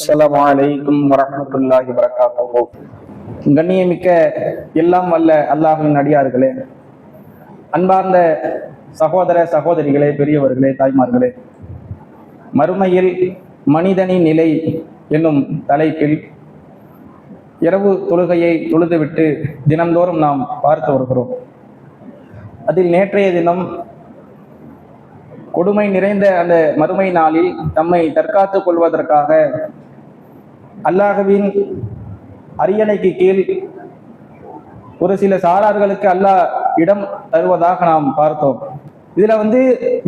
அஸ்ஸலாமு அலைக்கும் வரஹ்மத்துல்லாஹி வபரகாத்துஹு. கண்ணியமிக்க எல்லாம் வல்ல அல்லாஹ்வின் அடியார்களே, அன்பார்ந்த சகோதர சகோதரிகளே, பெரியவர்களே, தாய்மார்களே, மறுமையில் மனிதனின் நிலை என்னும் தலைப்பில் இரவு தொழுகையை தொழுதுவிட்டு தினந்தோறும் நாம் பார்த்து வருகிறோம். அதில் நேற்றைய தினம் கொடுமை நிறைந்த அந்த மறுமை நாளில் நம்மை தற்காத்துக் கொள்வதற்காக அல்லாஹ்வின் அரியணைக்கு கீழ் ஒரு சில சாரார்களுக்கு அல்லாஹ் இடம் தருவதாக நாம் பார்த்தோம். இதுல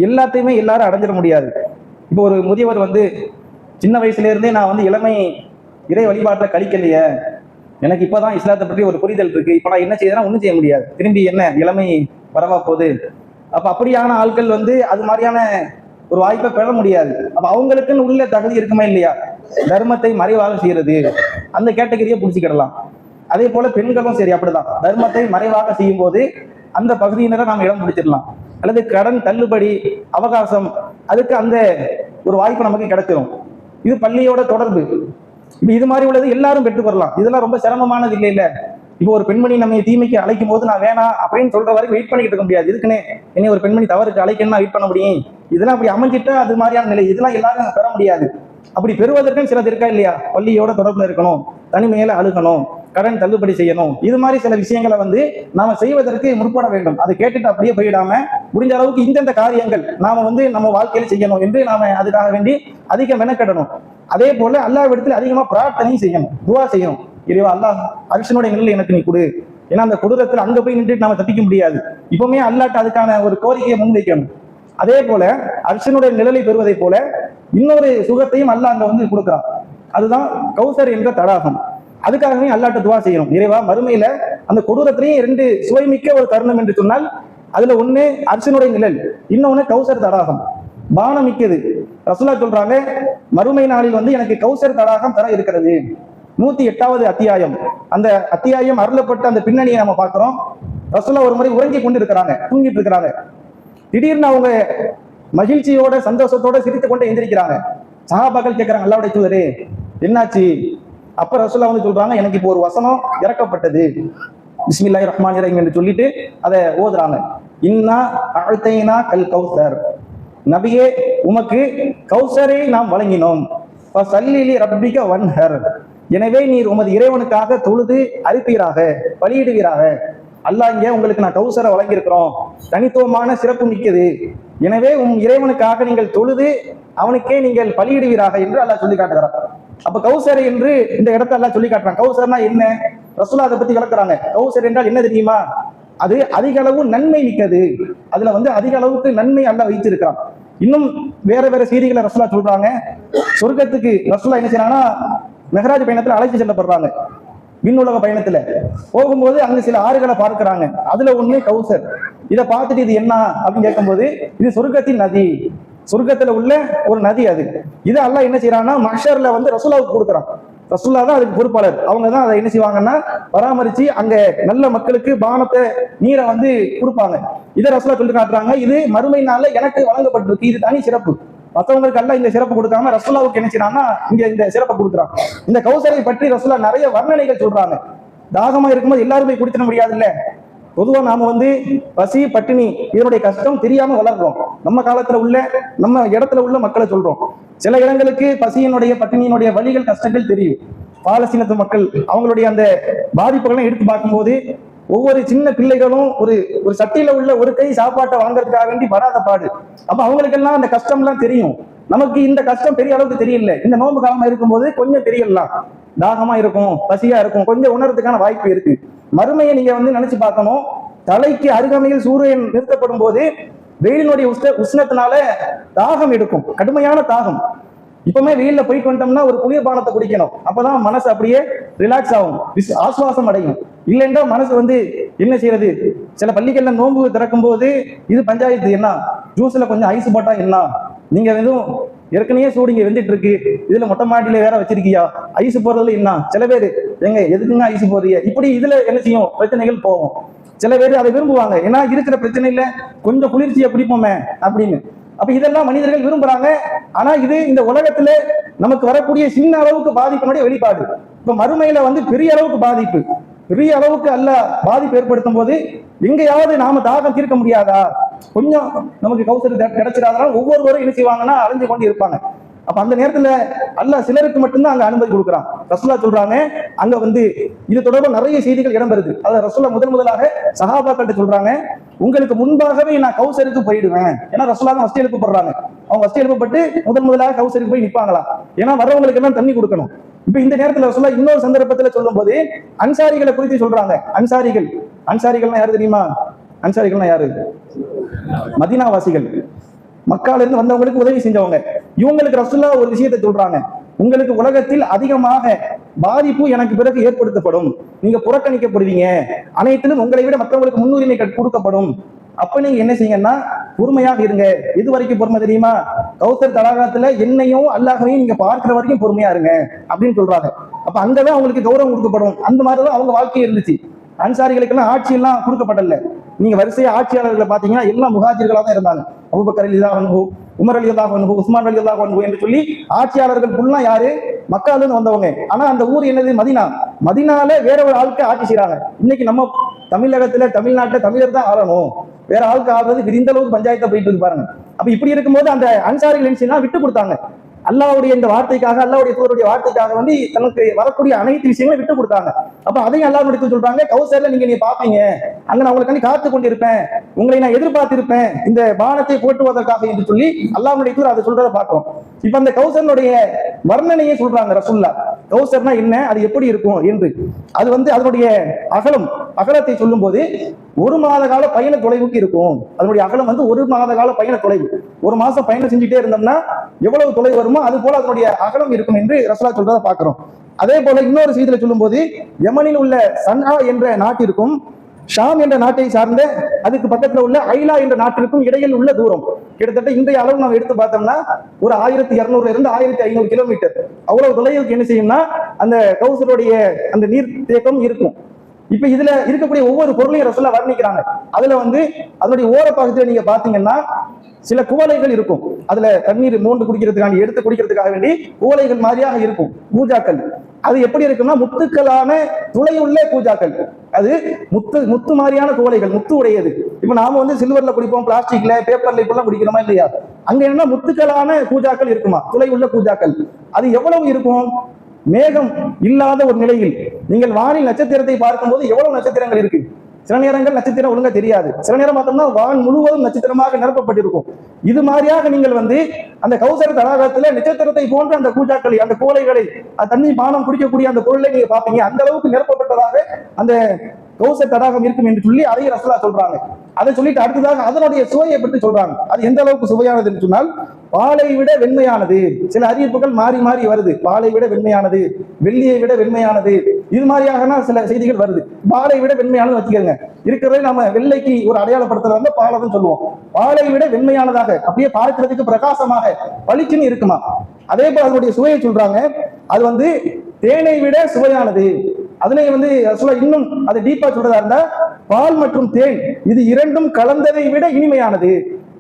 எல்லாத்தையுமே எல்லாரும் அடைஞ்சிட முடியாது. இப்போ ஒரு முதியவர் சின்ன வயசுல இருந்தே நான் இளமை இறை வழிபாட்டை கழிக்கலையே, எனக்கு இப்பதான் இஸ்லாத்தை பற்றி ஒரு புரிதல் இருக்கு, இப்ப நான் என்ன செய்யறேன்னா ஒன்றும் செய்ய முடியாது, திரும்பி என்ன இளமை வரவா போகுது. அப்ப அப்படியான ஆட்கள் அது மாதிரியான ஒரு வாய்ப்பை பெற முடியாது. அப்ப அவங்களுக்குன்னு உள்ள தகுதி இருக்குமா இல்லையா? தர்மத்தை மறைவாக செய்யறது, அந்த கேட்டகரியை பிடிச்சிக்கிடலாம். அதே போல பெண்களும் சரி அப்படிதான், தர்மத்தை மறைவாக செய்யும் போது அந்த பகுதியினரை நாம் இடம் பிடிச்சிடலாம். அல்லது கடன் தள்ளுபடி அவகாசம், அதுக்கு அந்த ஒரு வாய்ப்பு நமக்கு கிடைச்சிடும். இது பள்ளியோட தொடர்பு. இப்ப இது மாதிரி உள்ளது எல்லாரும் பெற்றுக்கொள்ளலாம். இதெல்லாம் ரொம்ப சிரமமானது இல்லை இல்ல. இப்போ ஒரு பெண்மணி நம்ம தீமைக்கு அழைக்கும் போது நான் வேணாம் அப்படின்னு சொல்ற வரைக்கும் வெயிட் பண்ணிட்டு இருக்க முடியாது. இதுக்குன்னே இனி ஒரு பெண்மணி தவறுக்கு அழைக்கணும்னா வெயிட் பண்ண முடியும். இதெல்லாம் அப்படி அமைஞ்சிட்டா அது மாதிரியான நிலை, இதெல்லாம் எல்லாரும் பெற முடியாது. அப்படி பெறுவதற்கும் சிலது இருக்கா இல்லையா? பள்ளியோட தொடர்புல இருக்கணும், தனிமையில அழுகணும், கடன் தள்ளுபடி செய்யணும். இது மாதிரி சில விஷயங்களை நாம செய்வதற்கு முற்பட வேண்டும். அதை கேட்டுட்டு அப்படியே போயிடாம முடிஞ்ச அளவுக்கு இந்தந்த காரியங்கள் நாம நம்ம வாழ்க்கையில செய்யணும் என்று நாம அதுக்காக வேண்டி அதிகம் மெனக்கெடணும். அதே போல அல்லாஹ்விடத்தில் அதிகமா பிரார்த்தனையும் செய்யணும், துவா செய்யணும். இறைவா, அல்லாஹ் அரிசனுடைய நிலையில் எனக்கு நீ கொடு. ஏன்னா அந்த கொடூரத்தில் அங்க போய் நின்றுட்டு நாம தப்பிக்க முடியாது. இப்பவுமே அல்லாஹ்ட்ட அதுக்கான ஒரு கோரிக்கையை முன்வைக்கணும். அதே போல அரிசனுடைய நிழலை பெறுவதை போல இன்னொரு சுகத்தையும் அல்லாஹ் அங்க கொடுக்குறான். அதுதான் கௌசர் என்ற தடாகம். அதுக்காகவே அல்லாஹ்ட்ட துவா செய்யணும். இறைவா, மறுமையில அந்த கொடூரத்திலேயே 2 சுவைமிக்க ஒரு தருணம் என்று சொன்னால் அதுல ஒண்ணு அரிசனுடைய நிழல், இன்னொன்னு கௌசர் தடாகம், பானம் மிக்கது. ரசூலுல்லாஹ் சொல்றாங்க, மறுமை நாளில் எனக்கு கௌசர் தடாகம் தர இருக்கிறது. 108வது அத்தியாயம். அந்த அத்தியாயம் அருளப்பட்ட அந்த பின்னணியை நம்ம பார்க்கிறோம். ரசூலுல்லாஹ் ஒரு முறை உறங்கி கொண்டு இருக்கிறாங்க, தூங்கிட்டு இருக்கிறாங்க. திடீர்னு அவங்க மகிழ்ச்சியோட சந்தோஷத்தோட சிரித்து கொண்டு எந்திரிக்கிறாங்க. சஹாபாக்கள் கேட்கிறாங்க, அல்லாஹ்வுடைய தூதரே என்னாச்சு? அப்ப ரசூலுல்லாஹ் சொல்றாங்க, எனக்கு இப்போ ஒரு வசனம் இறக்கப்பட்டது, பிஸ்மில்லாஹிர் ரஹ்மானிர் ரஹீம் என்று சொல்லிட்டு அதை ஓதுறாங்க. இன்னா அஅதைனா கல் கௌசர், நபியே உமக்கு கௌசரை நாம் வழங்கினோம். ஃபஸல்லி ரப்பிக வன்ஹர், எனவே நீர் உமது இறைவனுக்காக தொழுது அறுப்பீராக, பலியிடுவீராக. அல்லாஹ் இங்கே உங்களுக்கு நான் கௌசரை வழங்கியிருக்கிறோம், தனித்துவமான சிறப்பு மிக்கது. எனவே இறைவனுக்காக நீங்கள் தொழுது அவனுக்கே நீங்கள் பலியிடுவீராக என்று அல்லாஹ் சொல்லி காட்டுகிறார். அப்ப கௌசர் என்று இந்த இடத்த அல்லாஹ் சொல்லி காட்டுறான். கௌசர்னா என்ன? ரசூலுல்லாஹ் அதை பத்தி விளக்குறாங்க. கௌசர் என்றால் என்ன தெரியுமா? அது அதிக அளவு நன்மை மிக்கது. அதுல அதிக அளவுக்கு நன்மை அல்லாஹ் வைத்திருக்கிறான். இன்னும் வேற வேற செய்திகளை ரசூலுல்லாஹ் சொல்றாங்க. சொர்க்கத்துக்கு ரசூலுல்லாஹ் என்ன செய்யறாங்கன்னா, மெஹராஜ் பயணத்துல அழைத்து செல்லப்படுறாங்க. விண்ணுலக பயணத்துல போகும்போது அங்க சில ஆறுகளை பார்க்கிறாங்க. அதுல ஒண்ணு கௌசர். இதை பார்த்துட்டு இது என்ன அப்படின்னு கேட்கும்போது, இது சொர்க்கத்தின் நதி, சொர்க்கத்துல உள்ள ஒரு நதி. அது இது அல்லாஹ் என்ன செய்யறான்னா மஹ்ஷர்ல ரசூலுல்லாஹ்வுக்கு கொடுக்குறான். ரசூலுல்லாஹ் தான் அதுக்கு பொறுப்பாளர். அவங்க தான் அதை என்ன செய்வாங்கன்னா பராமரிச்சு அங்க நல்ல மக்களுக்கு பானத்தை நீரை கொடுப்பாங்க. இதை ரசூலுல்லாஹ் சொல்லி காட்டுறாங்க, இது மறுமை நாள்ல எனக்கு வழங்கப்பட்டிருக்கு, இது தனி சிறப்பு. மற்றவங்களுக்கு எல்லாம் இந்த சிறப்பு கொடுக்காம ரசூலுல்லாஹ்வுக்கு என்ன செய்யறாங்கன்னா இங்க இந்த சிறப்பை கொடுக்குறான். இந்த கௌசரை பற்றி ரசூலுல்லாஹ் நிறைய வர்ணனைகள் சொல்றாங்க. தாகமா இருக்கும்போது எல்லாருமே குடிச்சிட முடியாது இல்ல. பொதுவா நாம பசி பட்டினி இதனுடைய கஷ்டம் தெரியாம வளர்றோம். நம்ம காலத்துல உள்ள நம்ம இடத்துல உள்ள மக்களை சொல்றோம். சில இடங்களுக்கு பசியினுடைய பட்டினியினுடைய வலிகள் கஷ்டங்கள் தெரியும். பாலஸ்தீனத்து மக்கள் அவங்களுடைய அந்த பாதிப்புகளை எடுத்து பார்க்கும்போது ஒவ்வொரு சின்ன பிள்ளைகளும் ஒரு ஒரு சட்டியில உள்ள ஒரு கை சாப்பாட்டை வாங்குறதுக்காக வேண்டி படாத பாடு. அப்ப அவங்களுக்கெல்லாம் அந்த கஷ்டம் எல்லாம் தெரியும். நமக்கு இந்த கஷ்டம் பெரிய அளவுக்கு தெரியல. இந்த நோன்பு காலமா இருக்கும்போது கொஞ்சம் தெரியலாம், தாகமா இருக்கும், பசியா இருக்கும், கொஞ்சம் உணர்றதுக்கான வாய்ப்பு இருக்கு. மறுமையை நீங்க நினைச்சு பார்க்கணும். தலைக்கு அருகாமையில் சூரியன் நிறுத்தப்படும் போது வெயிலினுடைய உஷ்ணத்தினால தாகம் எடுக்கும், கடுமையான தாகம். இப்பவுமே வெயில்ல போயிட்டு வந்துட்டோம்னா ஒரு குளிர்பானத்தை குடிக்கணும், அப்பதான் மனசு அப்படியே ரிலாக்ஸ் ஆகும், ஆசுவாசம் அடையும். இல்லைன்னா மனசு என்ன செய்யறது? சில பள்ளிகள்ல நோன்பு திறக்கும் போது இது பஞ்சாயத்து, என்ன ஜூஸ்ல கொஞ்சம் ஐஸ் போட்டா என்ன, நீங்க ஏற்கனவே சூடு இங்க வெந்துட்டு இருக்கு, இதுல மொட்டை மாடியில வேற வச்சிருக்கியா, ஐஸ் போடுறதுல என்ன? சில பேரு எங்க எதுக்குங்க ஐஸ் போடுறீங்க, இப்படி இதுல என்ன செய்யும் பிரச்சனைகள் போகும். சில பேர் அதை விரும்புவாங்க, ஏன்னா இருக்கிற பிரச்சனையில கொஞ்சம் குளிர்ச்சியை பிடிப்போமே அப்படின்னு. அப்ப இதெல்லாம் மனிதர்கள் விரும்புறாங்க. ஆனா இது இந்த உலகத்துல நமக்கு வரக்கூடிய சின்ன அளவுக்கு பாதிப்பினுடைய வெளிப்பாடு. இப்ப மறுமையில வந்து பெரிய அளவுக்கு பாதிப்பு, பெரிய அளவுக்கு அல்லாஹ் பாதிப்பு ஏற்படுத்தும் போது எங்கேயாவது நாம தாகம் தீர்க்க முடியாதா, கொஞ்சம் நமக்கு கௌசர் கிடைச்சிடாதனால ஒவ்வொருவரும் என்ன செய்வாங்கன்னா அலைஞ்சு கொண்டு இருப்பாங்க. அப்ப அந்த நேரத்துல அல்லாஹ் சிலருக்கு மட்டும்தான் அங்க அனுமதி கொடுக்குறான். ரசூலா சொல்றாங்க, அங்க வந்து இது தொடர்பாக நிறைய செய்திகள் இடம்பெறுது. அத ரசூலா முதலாக சஹாபாக்கள்கிட்ட சொல்றாங்க, உங்களுக்கு முன்பாகவே நான் கௌசருக்கு போயிடுவேன். ஏன்னா ரசூலா தான் ஃபர்ஸ்ட் எழுப்பப்படுறாங்க. அவங்க ஃபர்ஸ்ட் எழுப்பப்பட்டு முதலாக கௌசருக்கு போய் நிற்பாங்களா, ஏன்னா வரவங்களுக்கு எல்லாம் தண்ணி கொடுக்கணும். இப்ப இந்த நேரத்துல ரசூலா இன்னொரு சந்தர்ப்பத்துல சொல்லும் போது அன்சாரிகளை குறித்து சொல்றாங்க. அன்சாரிகள்னா யாரு தெரியுமா? அன்சாரிகள்னா யாரு? மதீனாவாசிகள், மக்கால இருந்து வந்தவங்களுக்கு உதவி செஞ்சவங்க. இவங்களுக்கு ரசூலா ஒரு விஷயத்தை சொல்றாங்க, உங்களுக்கு உலகத்தில் அதிகமாக பாதிப்பு எனக்கு பிறகு ஏற்படுத்தப்படும், நீங்க புறக்கணிக்கப்படுவீங்க, அனைத்திலும் உங்களை விட மற்றவங்களுக்கு முன்னுரிமை கொடுக்கப்படும். அப்ப நீங்க என்ன செய்யுங்கன்னா பொறுமையாக இருங்க. எது வரைக்கும் பொறுமை தெரியுமா? கௌசர் தடாகத்துல என்னையும் அல்லாஹையும் நீங்க பார்க்கிற வரைக்கும் பொறுமையா இருங்க அப்படின்னு சொல்றாங்க. அப்ப அங்கதான் அவங்களுக்கு கௌரவம் கொடுக்கப்படும். அந்த மாதிரிதான் அவங்க வாழ்க்கை இருந்துச்சு. அன்சாரிகளுக்கெல்லாம் ஆட்சி எல்லாம் கொடுக்கப்படல. நீங்க வரிசையா ஆட்சியாளர்களை பாத்தீங்கன்னா எல்லாம் முஹாஜிர்களா தான் இருந்தாங்க. அபூபக்கர் ரலியல்லாஹு அன்ஹு, உமர் ரலியல்லாஹு அன்ஹு, உஸ்மான் ரலியல்லாஹு அன்ஹு என்று சொல்லி ஆட்சியாளர்கள் ஃபுல்லா யாரு? மக்கால இருந்து வந்தவங்க. ஆனா அந்த ஊர் என்னது? மதீனா. மதீனால வேற ஒரு ஆளுக்கு ஆட்சி செய்யறாங்க. இன்னைக்கு நம்ம தமிழகத்துல தமிழ்நாட்டுல தமிழர் தான் ஆளணும், வேற ஆளுக்கு ஆடுறது விரிந்த அளவுக்கு பஞ்சாயத்தை போயிட்டு இருக்கு பாருங்க. அப்ப இப்படி இருக்கும்போது அந்த அன்சாரிகள் என்ன விட்டு கொடுத்தாங்க. அல்லாவுடைய இந்த வார்த்தைக்காக, அல்லாவுடைய தூதருடைய வார்த்தைக்காக வந்து தனக்கு வரக்கூடிய அனைத்து விஷயங்களும் விட்டு கொடுத்தாங்க. அப்ப அதையும் அல்லாஹ் எடுத்து சொல்றாங்க, கௌசர்ல நீங்க பாப்பீங்க, அங்க நான் உங்களுக்கு காத்து கொண்டிருப்பேன், உங்களை நான் எதிர்பார்த்திருப்பேன் இந்த பானத்தை போட்டுவதற்காக என்று சொல்லி அல்லாஹ்வுடைய தூதர் அதை சொல்றதை பார்க்கிறோம். இப்ப அந்த கௌசர்னுடைய வர்ணனையை சொல்றாங்க ரசூல்லா. கௌசர்னா என்ன, அது எப்படி இருக்கும் என்று. அது வந்து அதனுடைய அகலத்தை சொல்லும் போது 1 மாத கால பயண தொலைவுக்கு இருக்கும். அதனுடைய அகலம் வந்து 1 மாத கால பயண தொலைவு. 1 மாசம் பயணம் செஞ்சுட்டே இருந்தோம்னா எவ்வளவு தொலைவு வருமோ அது போல அதனுடைய அகலம் இருக்கும் என்று ரசூலா சொல்றதை பார்க்கிறோம். அதே போல இன்னொரு செய்தியில சொல்லும் போது, யமனில் உள்ள சன்ஆ என்ற நாட்டிற்கும் ஷாம் என்ற நாட்டை சார்ந்த அதுக்கு பக்கத்துல உள்ள ஐலா என்ற நாட்டிற்கும் இடையில் உள்ள தூரம் கிட்டத்தட்ட இன்றைய அளவு நம்ம எடுத்து பார்த்தோம்னா ஒரு 1200 இருந்து 1500 கிலோமீட்டர். அவ்வளவு தொலைவுக்கு என்ன செய்யும்னா அந்த கௌசருடைய அந்த நீர் தேக்கம் இருக்கும். இப்ப இதுல இருக்கக்கூடிய ஒவ்வொரு பொருளையும் ரசூலா வர்ணிக்கிறாங்க. அதுல வந்து அதனுடைய ஓர பகுதியில நீங்க பாத்தீங்கன்னா சில குவளைகள் இருக்கும். அதுல தண்ணீர் மோண்டு குடிக்கிறதுக்காக, எடுத்து குடிக்கிறதுக்காக வேண்டி குவளைகள் மாதிரியாக இருக்கும், பூஜாக்கள். அது எப்படி இருக்குன்னா முத்துக்களான துளையுள்ள பூஜாக்கள். அது முத்து மாதிரியான குவளைகள், முத்து உடையது. இப்ப நாம வந்து சில்வர்ல குடிப்போம், பிளாஸ்டிக்ல, பேப்பர்ல இப்பெல்லாம் குடிக்கிறோமா இல்லையா? அங்க என்ன முத்துக்களான பூஜாக்கள் இருக்குமா, துளை உள்ள பூஜாக்கள். அது எவ்வளவு இருக்கும்? மேகம் இல்லாத ஒரு நிலையில் நீங்கள் வானில் நட்சத்திரத்தை பார்க்கும்போது எவ்வளவு நட்சத்திரங்கள் இருக்கு. சில நேரங்கள் நட்சத்திரம் ஒழுங்கா தெரியாது, சில நேரம் பார்த்தோம்னா வான் முழுவதும் நட்சத்திரமாக நிரப்பப்பட்டிருக்கும். இது மாதிரியாக நீங்கள் வந்து அந்த கௌசர் தடாகத்துல நட்சத்திரத்தை போன்ற அந்த பூஜாக்களை, அந்த கோலைகளை, தண்ணி பானம் குடிக்கக்கூடிய அந்த பொருளை நீங்க பாப்பீங்க. அந்த அளவுக்கு நிரப்பப்பட்டதாக அந்த கௌசர் தடாகம் இருக்கும் என்று சொல்லி அதையும் ரசூலா சொல்றாங்க. அதை சொல்லிட்டு அடுத்ததாக அதனுடைய சுவையை பற்றி சொல்றாங்க. அது எந்த அளவுக்கு சுவையானது என்று சொன்னால், பாலை விட வெண்மையானது. சில அறிவிப்புகள் மாறி மாறி வருது, பாலை விட வெண்மையானது, வெள்ளியை விட வெண்மையானது, இது மாதிரியாக சில செய்திகள் வருது. பாலை விட வெண்மையானது வச்சுக்கோங்க, இருக்கிறதே நம்ம வெள்ளைக்கு ஒரு அடையாளப்படுத்துறது வந்து பாலைன்னு சொல்லுவோம். பாலை விட வெண்மையானதாக, அப்படியே பார்க்கிறதுக்கு பிரகாசமாக பளிச்சுன்னு இருக்குமா. அதே போல அதனுடைய சுவையை சொல்றாங்க, அது வந்து தேனை விட சுவையானது. அதுல வந்து இன்னும் அது டீப்பா சொல்றதா இருந்தா, பால் மற்றும் தேன் இது இரண்டும் கலந்ததை விட இனிமையானது.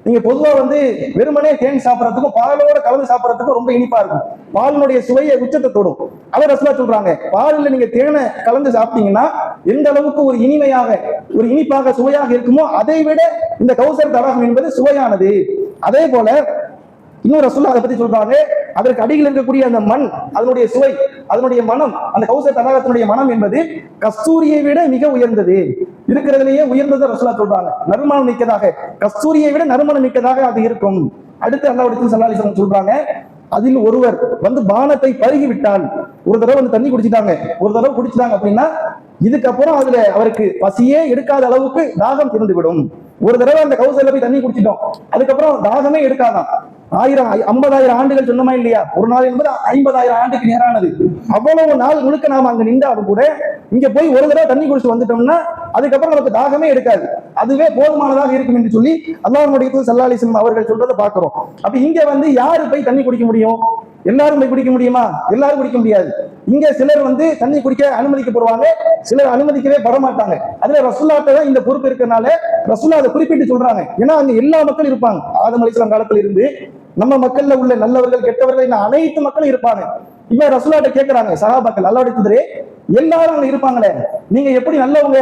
நீங்க பொதுவா வந்து வெறுமனே தேன் சாப்பிடறதுக்கும் பாலோட கலந்து சாப்பிடறதுக்கும் ரொம்ப இனிப்பா இருக்கும். பாலினுடைய சுவையை உச்சத்தை தொடும். அதை ரசூலா சொல்றாங்க, பாலில் நீங்க தேனை கலந்து சாப்பிட்டீங்கன்னா எந்த அளவுக்கு ஒரு இனிமையாக, ஒரு இனிப்பாக, சுவையாக இருக்குமோ அதை விட இந்த கௌசர் தடாகம் என்பது சுவையானது. அதே போல இன்னொரு ரசூலா அதை பத்தி சொல்றாங்க, அதற்கு அடியில் இருக்கக்கூடிய அந்த மண், அதனுடைய சுவை, அதனுடைய மனம், அந்த கௌசர் தடாகத்தினுடைய மனம் என்பது கஸ்தூரியை விட மிக உயர்ந்தது. இருக்கிறதுலேயே உயர்ந்ததை ரசூலா சொல்றாங்க. நறுமணம் மிக்கதாக, கஸ்தூரியை விட நறுமணம் மிக்கதாக அது இருக்கும். அடுத்து அல்லாஹ்வுடைய தூதர் ஸல்லல்லாஹு அலைஹி வஸல்லம் சொல்றாங்க, அதில் ஒருவர் வந்து பானத்தை பருகி விட்டால், ஒரு தடவை வந்து தண்ணி குடிச்சிட்டாங்க, ஒரு தடவை குடிச்சிட்டாங்க அப்படின்னா இதுக்கப்புறம் அதுல அவருக்கு பசியே எடுக்காத அளவுக்கு தாகம் திறந்து விடும். ஒரு தடவை அந்த கௌசர்ல போய் தண்ணி குடிச்சிட்டோம், அதுக்கப்புறம் தாகமே எடுக்காதான். 50,000 ஆண்டுகள் சொன்னமா இல்லையா? ஒரு நாள் என்பது 50,000 ஆண்டுக்கு நேரானது. அவ்வளவு நாள் முழுக்க நாம அங்க நின்றாலும் கூட இங்க போய் ஒரு தடவை தண்ணி குடிச்சு வந்துட்டோம்னா அதுக்கப்புறம் நமக்கு தாகமே எடுக்காது, அதுவே போதுமானதாக இருக்கும் என்று சொல்லி அல்லாஹ்வுடைய தூதர் ஸல்லல்லாஹு அலைஹி வஸல்லம் அவர்கள் சொல்றதை பார்க்கிறோம். அப்ப இங்க வந்து யாரு போய் தண்ணி குடிக்க முடியும்? எல்லாரும் போய் குடிக்க முடியுமா? எல்லாரும் குடிக்க முடியாது. இங்க சிலர் வந்து தண்ணி குடிக்க அனுமதிக்கப்படுவாங்க, சிலர் அனுமதிக்கவே பட மாட்டாங்க. அதுல ரசூலுல்லாஹ்ட்ட தான் இந்த பொறுப்பு இருக்கிறதுனால ரசூலுல்லாஹ் அதை குறிப்பிட்டு சொல்றாங்க. ஏன்னா அங்க எல்லா மக்களும் இருப்பாங்க. ஆதம் அலைஹிஸ்ஸலாம் காலத்துல இருந்து நம்ம மக்கள்ல உள்ள நல்லவர்கள் கெட்டவர்கள் இன்னும் அனைத்து மக்களும் இருப்பாங்க. இப்ப ரசூலுல்லாஹ்ட்ட கேட்கறாங்க சஹாபாக்கள், அல்லாஹ்வுடைய தூதரே எல்லாரும் அங்க இருப்பாங்களே, நீங்க எப்படி நல்லவங்க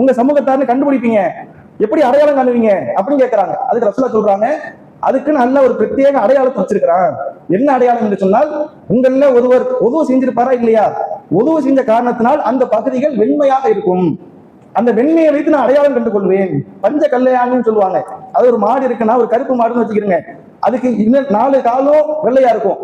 உங்க சமூகத்தார்னு கண்டுபிடிப்பீங்க, எப்படி அடையாளம் காணுவீங்க அப்படின்னு கேட்கறாங்க. அதுக்கு ரசூலுல்லாஹ் சொல்றாங்க, அதுக்குன்னு நல்ல ஒரு பிரத்யேக அடையாளத்தை வச்சிருக்கிறான். என்ன அடையாளம் என்று சொன்னால், உங்கள ஒருவர் உதவு செஞ்சிருப்பாரா இல்லையா, உதவு செஞ்ச காரணத்தினால் அந்த பகுதிகள் வெண்மையாக இருக்கும். அந்த வெண்மையை வைத்து நான் அடையாளம் கண்டு கொள்வேன். பஞ்ச கல்லையான்னு சொல்லுவாங்க. அது ஒரு மாடு இருக்குன்னா, ஒரு கருப்பு மாடுன்னு வச்சுக்கிறீங்க, அதுக்கு இன்னும் 4 காலும் வெள்ளையா இருக்கும்,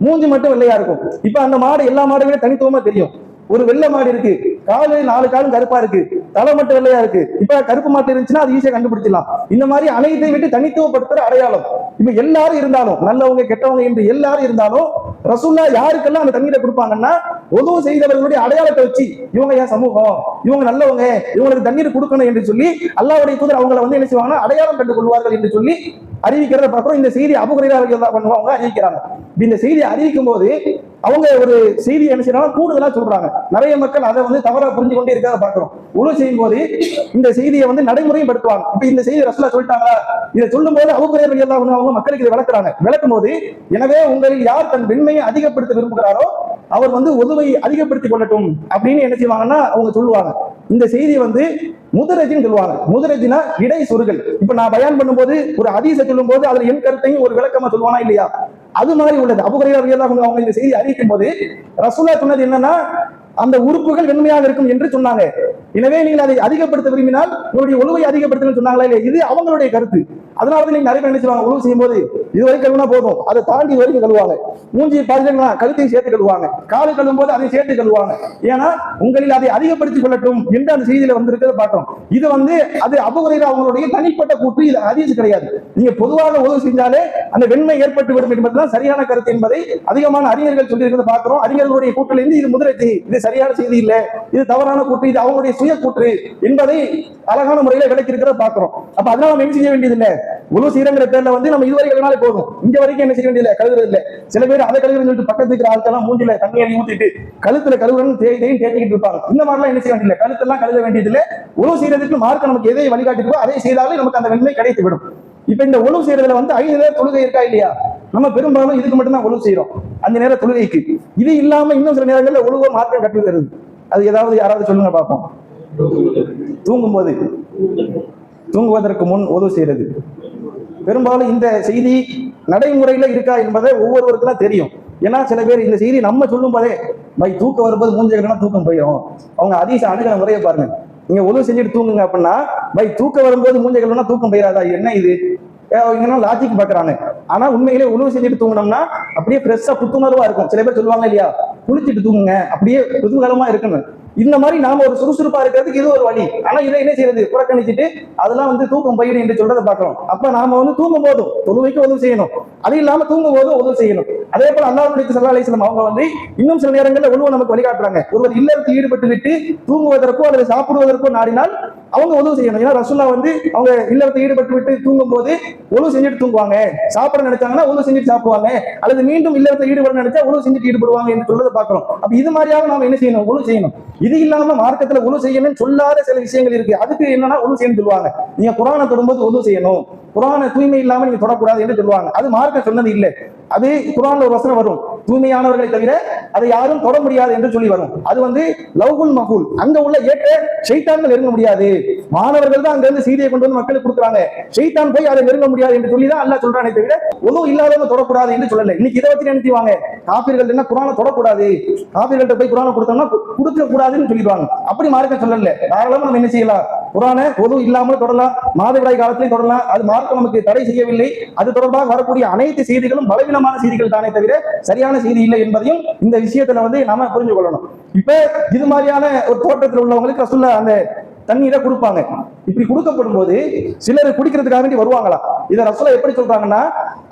மூஞ்சி மட்டும் வெள்ளையா இருக்கும். இப்ப அந்த மாடு எல்லா மாடுமே தனித்துவமா தெரியும். ஒரு வெள்ளை மாடு இருக்கு, காலு 4 காலும் கருப்பா இருக்கு, தலை மட்டும் வெள்ளையா இருக்கு. இப்ப கருப்பு மாட்டு இருந்துச்சுன்னா அது ஈஸியா கண்டுபிடிச்சிடலாம். இந்த மாதிரி அனைத்தை விட்டு தனித்துவப்படுத்துற அடையாளம். இப்ப எல்லாரும் இருந்தாலும், நல்லவங்க கெட்டவங்க என்று எல்லாரும் இருந்தாலும், ரசூலுல்லாஹ் யாருக்கெல்லாம் அந்த தண்ணீரை கொடுப்பாங்கன்னா, உதவு செய்தவர்களுடைய அடையாளத்தை வச்சு, இவங்க என் சமூகம், இவங்க நல்லவங்க, இவங்களுக்கு தண்ணீர் கொடுக்கணும் என்று சொல்லி அல்லாஹ்வுடைய தூதர் அவங்களை வந்து என்ன செய்வாங்கன்னா அடையாளம் கண்டு கொள்வார்கள் என்று சொல்லி அறிவிக்கிறத பார்க்கிறோம். இந்த செய்தி அபூ ஹுரைரா ரலியல்லாஹு அன்ஹு அவங்க அறிவிக்கிறாங்க. இந்த செய்தி அறிவிக்கும் போது அவங்க ஒரு செய்தி என்ன செய்யறாங்க, கூடுதலா சொல்றாங்க. நிறைய மக்கள் அதை வந்து தவறா புரிஞ்சு கொண்டே இருக்கிறத பாக்குறோம். உழு செய்யும் போது இந்த செய்தியை வந்து நடைமுறையும் படுத்துவாங்க. இப்ப இந்த செய்தி ரசூலுல்லாஹ் சொல்லிட்டாங்களா, இதை சொல்லும் போது அபூ ஹுரைரா ரலியல்லாஹு அன்ஹு அவங்க மக்களுக்கு இதை விளக்குறாங்க. விளக்கும் போது, எனவே உங்களில் யார் தன் வெண்மையை அதிகப்படுத்த விரும்புகிறாரோ அவர் வந்து உதவை அதிகப்படுத்திக் கொள்ளட்டும் அப்படின்னு என்ன செய்வாங்கன்னா அவங்க சொல்லுவாங்க. இந்த செய்தி வந்து முதரஜின்னு சொல்லுவாங்க. முதரஜினா இடை சொருகள். இப்ப நான் பயான் பண்ணும்போது ஒரு ஹதீஸை சொல்லும் போது அதுல என் கருத்தையும் ஒரு விளக்கமா சொல்லுவானா இல்லையா, அது மாதிரி உள்ளது. அபூ ஹுரைரா ரலியல்லாஹு அன்ஹு அவங்க இந்த செய்தி அறிவிக்கும் போது ரசூலுல்லாஹ் சொன்னது என்னன்னா, அந்த உறுப்புகள் வெண்மையாக இருக்கும் என்று சொன்னாங்க. எனவே நீங்கள் அதை அதிகப்படுத்த விரும்பினால் உங்களுடைய ஒழுவை அதிகப்படுத்தணும்னு சொன்னாங்களா இல்லையா, இது அவங்களுடைய கருத்து. அதனாலதான் நீங்க நிறைய பேர் நினைச்சுவாங்க, ஒழுவு செய்யும் போது இது வரைக்கும் கழுவுனா போதும், அதை தாண்டி வரைக்கும் கழுவாங்க. மூஞ்சி பாத்தீங்கன்னா கழுத்தையும் சேர்த்து கழுவாங்க, காலை கழுவும் போது அதை சேர்த்து கழுவாங்க. ஏன்னா உங்களில் அதை அதிகப்படுத்திக் கொள்ளட்டும் என்று அந்த செய்தியில வந்து இருக்கிறத பார்த்தோம். இது வந்து அது அபூ ஹுரைரா அவங்களுடைய தனிப்பட்ட கூற்று, இது ஹதீஸ் கிடையாது. நீங்க பொதுவாக உதவு செஞ்சாலே அந்த வெண்மை ஏற்பட்டு விடும் என்பதுதான் சரியான கருத்து என்பதை அதிகமான அறிஞர்கள் சொல்லி இருக்கிறத பார்க்கிறோம். அறிஞர்களுடைய கூற்றில் இருந்து இது முதலீட்டு, இது சரியான செய்தி இல்ல, இது தவறான கூற்று, இது அவங்களுடைய சுய கூற்று என்பதை அழகான முறையில விளக்கி இருக்கிறத பார்க்கிறோம். அப்ப அதனால நம்ம என்ன செய்ய வேண்டியது இல்லை, உழவு செய்யறங்கிற பேர்ல வந்து நம்ம இதுவரை கழுவினாலே போதும், இங்க வரைக்கும் என்ன செய்ய வேண்டியது கழுவுறது இல்லை. சில பேர் அதை கழுவுறதுன்னு சொல்லிட்டு பக்கத்து இருக்கிற ஆட்கள்லாம் மூஞ்சில தண்ணியை ஊத்திட்டு கழுத்துல கழுவுறன்னு தேய்ச்சிக்கிட்டு இருப்பாங்க. இந்த மாதிரிலாம் என்ன செய்ய வேண்டியதில்லை, கழுத்தெல்லாம் கழுவ வேண்டியதில்லை. உழவு செய்யறதுக்கு மார்க்க நமக்கு எதை வழிகாட்டிருக்கோ அதை செய்தாலே நமக்கு அந்த வெண்மை கிடைத்து விடும். இப்ப இந்த உழவு செய்யறதுல வந்து 5 நேர தொழுகை இருக்கா இல்லையா, நம்ம பெரும்பாலும் இதுக்கு மட்டும் தான் உழவு செய்யறோம், 5 நேர தொழுகைக்கு. இது இல்லாம இன்னும் சில நேரங்களில் உழவு மார்க்கம் கற்றுக்கிறது. அது ஏதாவது யாராவது சொல்லுங்க பார்ப்போம். தூங்கும்போது, தூங்குவதற்கு முன் உதவு செய்யறது. பெரும்பாலும் இந்த செய்தி நடைமுறையில இருக்கா என்பதை ஒவ்வொருவருக்கு தான் தெரியும். ஏன்னா சில பேர் இந்த செய்தி நம்ம சொல்லும் போதே தூக்கம் வரும்போது மூஞ்சி தூக்கம் போயிடும். அவங்க ஹதீஸை அணுகிற முறையை பாருங்க. நீங்க உதவு செஞ்சுட்டு தூங்குங்க அப்படின்னா தூக்கம் வரும்போது மூஞ்சி கழுவுனா தூக்கம் போயிடாதா, என்ன இது லாஜிக் பாக்குறாங்க. ஆனா உண்மையிலே உணவு செஞ்சுட்டு தூங்கினோம்னா அப்படியே ஃப்ரெஷ்ஷா புத்துணர்வா இருக்கும். சில பேர் சொல்லுவாங்க இல்லையா, குளிச்சுட்டு தூங்குங்க அப்படியே குதூகலமா இருக்கணும். இந்த மாதிரி நாம ஒரு சுறுசுறுப்பா இருக்கிறதுக்கு இது ஒரு வழி. ஆனா இதை என்ன செய்யறது, புறக்கணிச்சுட்டு அதெல்லாம் வந்து தூக்கம் போயிடும் என்று சொல்றதை பார்க்கிறோம். அப்ப நாம வந்து தூங்கும் போதும் தொழுவைக்கு உதவு செய்யணும், அது இல்லாம தூங்கும் போதும் உதவு செய்யணும். அதே போல அல்லாஹ்வுடைய ஸல்லல்லாஹு அலைஹி வஸல்லம் அவங்க வந்து இன்னும் சில நேரங்களில் உணவு நமக்கு வழிகாட்டுறாங்க. ஒருவர் இல்லறத்தில் ஈடுபட்டு விட்டு தூங்குவதற்கோ அல்லது சாப்பிடுவதற்கோ நாடினால் அவங்க உதவு செய்யணும். ஏன்னா ரசூலுல்லாஹ் வந்து அவங்க இல்லறத்தில் ஈடுபட்டு விட்டு தூங்கும் போது உணவு செஞ்சுட்டு தூங்குவாங்க, சாப்பிட நினைச்சாங்கன்னா உணவு செஞ்சுட்டு சாப்பிடுவாங்க, அல்லது மீண்டும் இல்லறத்தில் ஈடுபட நினைச்சா உணவு செஞ்சுட்டு ஈடுபடுவாங்க என்று சொல்றதை பார்க்கிறோம். அப்ப இது மாதிரியாக நாம என்ன செய்யணும், உணவு செய்யணும். இது இல்லாம மார்க்கத்துல உணவு செய்யணும்னு சொல்லாத சில விஷயங்கள் இருக்கு. அதுக்கு என்னன்னா உணவு செய்யணும் சொல்லுவாங்க. நீங்க குர்ஆனை தொடும்போது உணவு செய்யணும், குர்ஆனை தூய்மை இல்லாம நீங்க தொடக்கூடாது என்று சொல்லுவாங்க. அது மார்க்கம் சொன்னது இல்லை. அது குர்ஆன்ல ஒரு வசனம் வரும், தூய்மையானவர்களை தவிர அதை யாரும் தொட முடியாது என்று சொல்லி வரும். அது வந்து லவ்ஹுல் மஹ்ஃபூல், அங்க உள்ள ஏற்ற ஷைத்தான்கள் நெருங்க முடியாது. மாணவர்கள் தான் அங்க இருந்து செய்தியை கொண்டு வந்து மக்களுக்கு கொடுக்குறாங்க, ஷைத்தான் போய் அதை நெருங்க முடியாது என்று சொல்லி தான் அல்லாஹ் சொல்றானே தவிர உணவு இல்லாதவங்க தொடக்கூடாது என்று சொல்லல. இன்னைக்கு இதை வச்சு நினைச்சுவாங்க, காபிர்கள் என்ன குர்ஆனை தொடக்கூடாது, காபிர்கள்ட்ட போய் குர்ஆனை கொடுத்தோம்னா கொடுக்க கூடாதுன்னு சொல்லிடுவாங்க. அப்படி மார்க்கம் சொல்லல. தாராளமா நம்ம என்ன செய்யலாம், குர்ஆனை உது இல்லாமல் தொடரலாம், மாதவிடாய் காலத்திலையும் தொடரலாம். அது மார்க்கம் நமக்கு தடை செய்யவில்லை. அது தொடர்பாக வரக்கூடிய அனைத்து செய்திகளும் பலவீனமான செய்திகள் தானே தவிர சரியான செய்தி இல்லை என்பதையும் இந்த விஷயத்துல வந்து நாம புரிஞ்சு கொள்ளணும். இப்ப இது மாதிரியான ஒரு தோற்றத்தில் உள்ளவங்களுக்கு ரசூலுல்லாஹ் அந்த தண்ணீரை கொடுப்பாங்க. இப்படி கொடுக்கப்படும் போது சிலர் குடிக்கிறதுக்காக வேண்டி வருவாங்களா. இதை ரசூலுல்லாஹ் எப்படி சொல்றாங்கன்னா,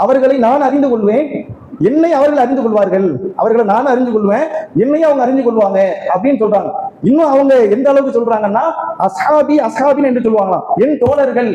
அவர்களை நான் அறிந்து கொள்வேன், என்னை அவர்கள் அறிந்து கொள்வார்கள், அவர்களை நான் அறிந்து கொள்வேன், என்னையும் அவங்க அறிந்து கொள்வாங்க அப்படின்னு சொல்றாங்க. இன்னும் அவங்க எந்த அளவுக்கு சொல்றாங்கன்னா அஸ்ஹாபி அஸ்ஹாபின் என்று சொல்லுவாங்களாம், என் தோழர்கள்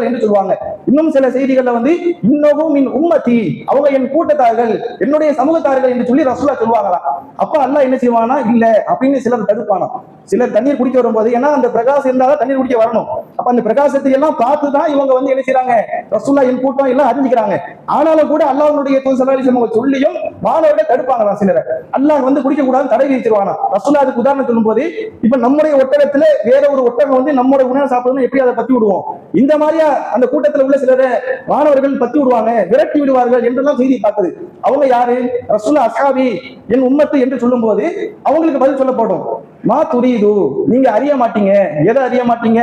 என்று சொல்லுவாங்க. இன்னும் சில செய்திகள்ல வந்து இன்னமும் மின் உம்மத்தி, அவங்க என் கூட்டத்தார்கள், என்னுடைய சமூகத்தார்கள் என்று சொல்லி ரசூலா சொல்லுவாங்களாம். அப்ப அல்லாஹ் என்ன செய்வானா, இல்ல அப்படின்னு சிலர் தடுப்பானா. சிலர் தண்ணீர் குடிக்க வரும்போது, ஏன்னா அந்த பிரகாசம் இருந்தாலும் தண்ணீர் குடிக்க வரணும். அப்ப அந்த பிரகாசத்தை எல்லாம் பார்த்துதான் இவங்க வந்து என்ன செய்யறாங்க, ரசூலா என் கூட்டம் எல்லாம் அறிஞ்சுக்கிறாங்க. ஆனாலும் கூட அல்லாஹ்வுடைய தூதர் சொல்லியும் மாணவர்கள் தடுப்பாங்களாம் சிலரை. அல்லாஹ் வந்து குடிக்க கூடாது தடை விதிச்சிருவானா. ரசூலா அதுக்கு உதாரணம் சொல்லும் போது, இப்ப நம்முடைய ஒட்டகத்துல வேற ஒரு ஒட்டகம் வந்து நம்முடைய உணவு சாப்பிடணும், எப்படி அதை பத்தி விடுவோம்? இந்த மாதிரியா அந்த கூட்டத்தில் உள்ள சிலரை மாணவர்கள் பத்தி விடுவாங்க, விரட்டி விடுவார்கள் என்றெல்லாம் செய்தி பார்க்குது. அவங்க யாரு? ரசூலா அஸ்ஹாபி என் உம்மத்து என்று சொல்லும் போது அவங்களுக்கு பதில் சொல்லப்படும், மா துரீது, நீங்க அறிய மாட்டீங்க. எதை அறிய மாட்டீங்க?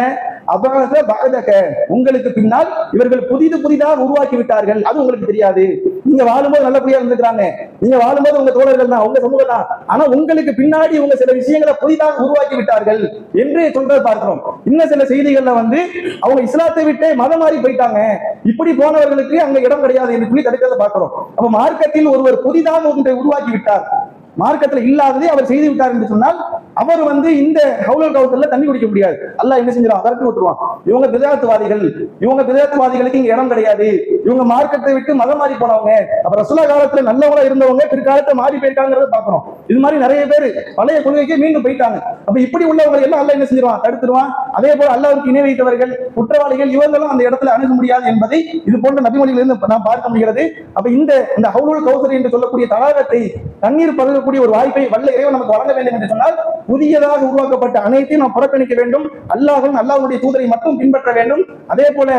அபஅஸ பஅதக, உங்களுக்கு பின்னால் இவர்கள் புதிதாக உருவாக்கி விட்டார்கள், அது உங்களுக்கு தெரியாது. நீங்க வாழும்போது நல்லபடியா இருந்துக்கிறாங்க, நீங்க வாழும்போது உங்க தோழர்கள் தான், உங்க சமூகம் தான், ஆனா உங்களுக்கு பின்னாடி உங்க சில விஷயங்களை புதிதாக உருவாக்கி விட்டார்கள் என்று சொல்றதை பார்க்கிறோம். இன்னும் சில செய்திகள்ல வந்து அவங்க இஸ்லாத்தை விட்டு மதம் மாறி போயிட்டாங்க, இப்படி போனவர்களுக்கு அங்க இடம் கிடையாது என்று சொல்லி தடுக்கிறத பார்க்கிறோம். அப்ப மார்க்கத்தில் ஒருவர் புதிதாக ஒன்றை உருவாக்கி விட்டார், மார்க்கத்தில் இல்லாததை அவர் செய்து விட்டார் என்று சொன்னால் அவர் வந்து இந்த ஹவுலல் கௌசல்ல தண்ணி குடிக்க முடியாது. அல்லாஹ் என்ன செஞ்சிருவான், விரட்டி விட்டுருவான். இவங்க பிதாத்துவாதிகளுக்கு இங்க இடம் கிடையாது, இவங்க மார்க்கத்தை விட்டு மதம் மாறி போனவங்க. அப்ப ரசூலா காலத்துல நல்லவங்களா இருந்தவங்க பிற்காலத்தை மாறி போயிருக்காங்கிறத பாக்குறோம். இது மாதிரி நிறைய பேர் பழைய கொள்கைக்கு மீண்டும் போயிட்டாங்க. அப்ப இப்படி உள்ளவங்க எல்லாம் அல்லாஹ் என்ன செஞ்சிருவான், தடுத்துருவான். அதே போல அல்லாஹ்வுக்கு இணை வைத்தவர்கள், குற்றவாளிகள், இவங்களும் அந்த இடத்துல அணுக முடியாது என்பதை இது போன்ற நபிமொழிகளிலிருந்து நாம் பார்க்க முடிகிறது. அப்ப இந்த ஹவுலுல் கௌசர் என்று சொல்லக்கூடிய தடாகத்தை, தண்ணீர் பருகக்கூடிய ஒரு வாய்ப்பை வல்ல இறைவன் நமக்கு வழங்க வேண்டும் என்று சொன்னால் புதியதாக உருவாக்கப்பட்ட அனைத்தையும் நாம் புறக்கணிக்க வேண்டும். அல்லாஹ்வுடைய தூதரை மட்டும் பின்பற்ற வேண்டும். அதே போல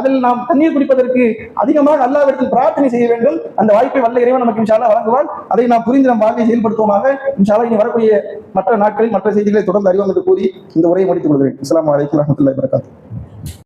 அதில் நாம் தண்ணீர் குடிப்பதற்கு அதிகமாக அல்லாஹ்விடத்தில் பிரார்த்தனை செய்ய வேண்டும். அந்த வாய்ப்பை வல்ல இறைவன் நமக்கு இன்ஷா அல்லாஹ் வழங்குவான். அதை நாம் புரிந்து நம் வாழ்க்கையை செயல்படுத்துவோமாக. இன்ஷா அல்லாஹ் இனி வரக்கூடிய மற்ற நாட்களில் மற்ற செய்திகளை தொடர்ந்து அறிவோம் என்று கூறி இந்த உரையை முடித்துக் கொள்கிறேன். அஸ்ஸலாமு அலைக்கும் வரஹ்மத்துல்லாஹி வபரகாத்துஹு.